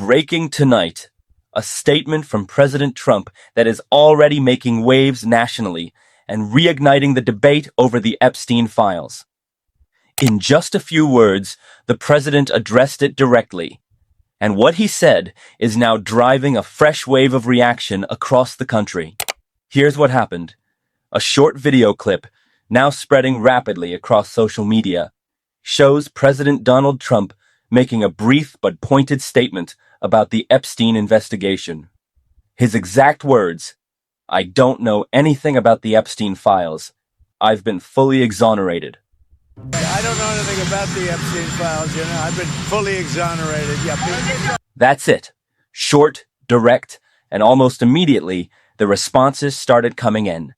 Breaking tonight, a statement from President Trump that is already making waves nationally and reigniting the debate over the Epstein files. In just a few words, the president addressed it directly, and what he said is now driving a fresh wave of reaction across the country. Here's what happened. A short video clip, now spreading rapidly across social media, shows President Donald Trump making a brief but pointed statement about the Epstein investigation. His exact words, "I don't know anything about the Epstein files. I've been fully exonerated." I don't know anything about the Epstein files, I've been fully exonerated. That's it. Short, direct, and almost immediately, the responses started coming in.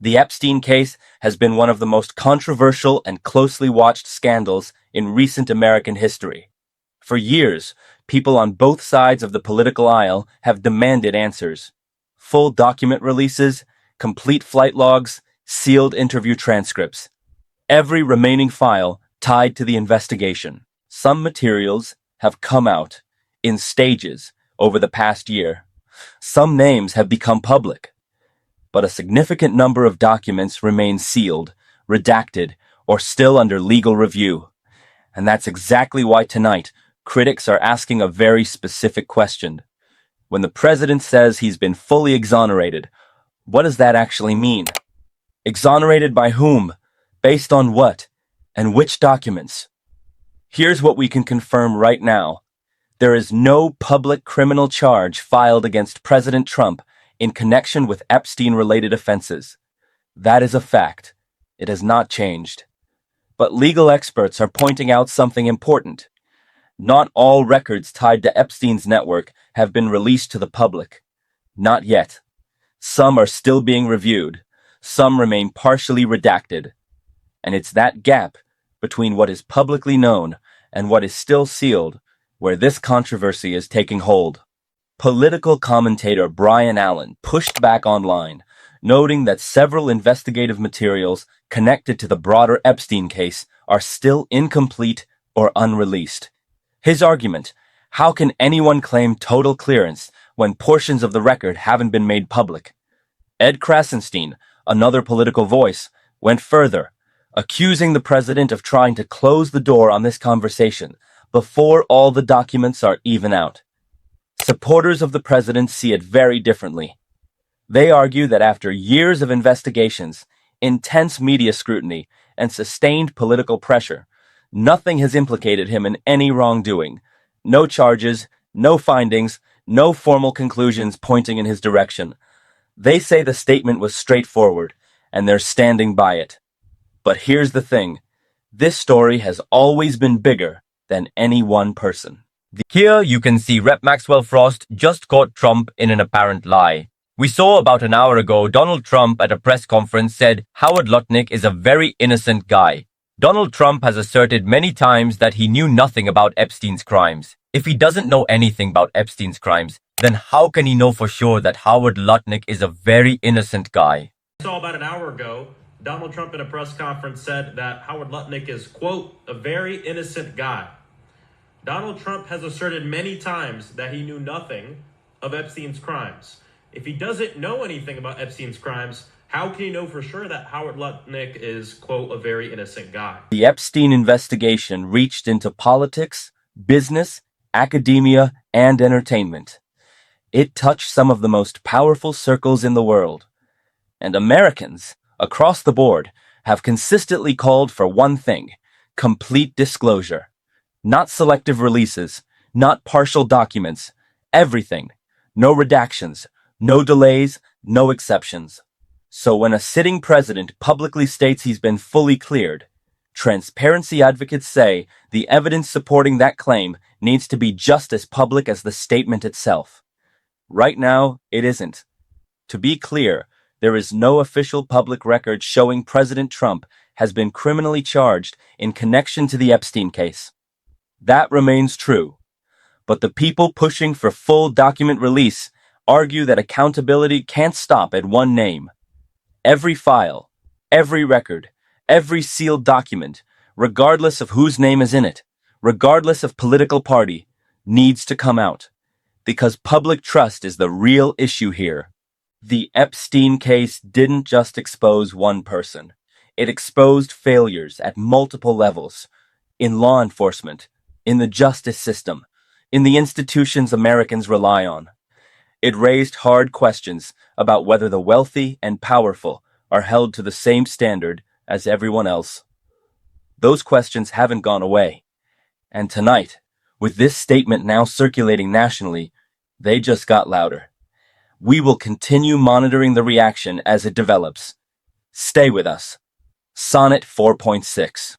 The Epstein case has been one of the most controversial and closely watched scandals in recent American history. For years, people on both sides of the political aisle have demanded answers. Full document releases, complete flight logs, sealed interview transcripts. Every remaining file tied to the investigation. Some materials have come out in stages over the past year. Some names have become public, but a significant number of documents remain sealed, redacted, or still under legal review. And that's exactly why tonight, critics are asking a very specific question. When the president says he's been fully exonerated, what does that actually mean? Exonerated by whom? Based on what? And which documents? Here's what we can confirm right now. There is no public criminal charge filed against President Trump in connection with Epstein-related offenses. That is a fact. It has not changed. But legal experts are pointing out something important. Not all records tied to Epstein's network have been released to the public. Not yet. Some are still being reviewed. Some remain partially redacted. And it's that gap between what is publicly known and what is still sealed where this controversy is taking hold. Political commentator Brian Allen pushed back online, noting that several investigative materials connected to the broader Epstein case are still incomplete or unreleased. His argument, how can anyone claim total clearance when portions of the record haven't been made public? Ed Krasenstein, another political voice, went further, accusing the president of trying to close the door on this conversation before all the documents are even out. Supporters of the president see it very differently. They argue that after years of investigations, intense media scrutiny, and sustained political pressure, nothing has implicated him in any wrongdoing. No charges, no findings, no formal conclusions pointing in his direction. They say the statement was straightforward, and they're standing by it. But here's the thing. This story has always been bigger than any one person. Here you can see Rep. Maxwell Frost just caught Trump in an apparent lie. We saw about an hour ago Donald Trump at a press conference said Howard Lutnick is a very innocent guy. Donald Trump has asserted many times that he knew nothing about Epstein's crimes. If he doesn't know anything about Epstein's crimes, then how can he know for sure that Howard Lutnick is a very innocent guy? I saw about an hour ago, Donald Trump in a press conference said that Howard Lutnick is, quote, a very innocent guy. Donald Trump has asserted many times that he knew nothing of Epstein's crimes. If he doesn't know anything about Epstein's crimes, how can he know for sure that Howard Lutnick is, quote, a very innocent guy? The Epstein investigation reached into politics, business, academia, and entertainment. It touched some of the most powerful circles in the world. And Americans, across the board, have consistently called for one thing: complete disclosure. Not selective releases, not partial documents, everything. No redactions, no delays, no exceptions. So when a sitting president publicly states he's been fully cleared, transparency advocates say the evidence supporting that claim needs to be just as public as the statement itself. Right now, it isn't. To be clear, there is no official public record showing President Trump has been criminally charged in connection to the Epstein case. That remains true. But the people pushing for full document release argue that accountability can't stop at one name. Every file, every record, every sealed document, regardless of whose name is in it, regardless of political party, needs to come out, because public trust is the real issue here. The Epstein case didn't just expose one person. It exposed failures at multiple levels, in law enforcement, in the justice system, in the institutions Americans rely on. It raised hard questions about whether the wealthy and powerful are held to the same standard as everyone else. Those questions haven't gone away. And tonight, with this statement now circulating nationally, they just got louder. We will continue monitoring the reaction as it develops. Stay with us. Sonnet 4.6.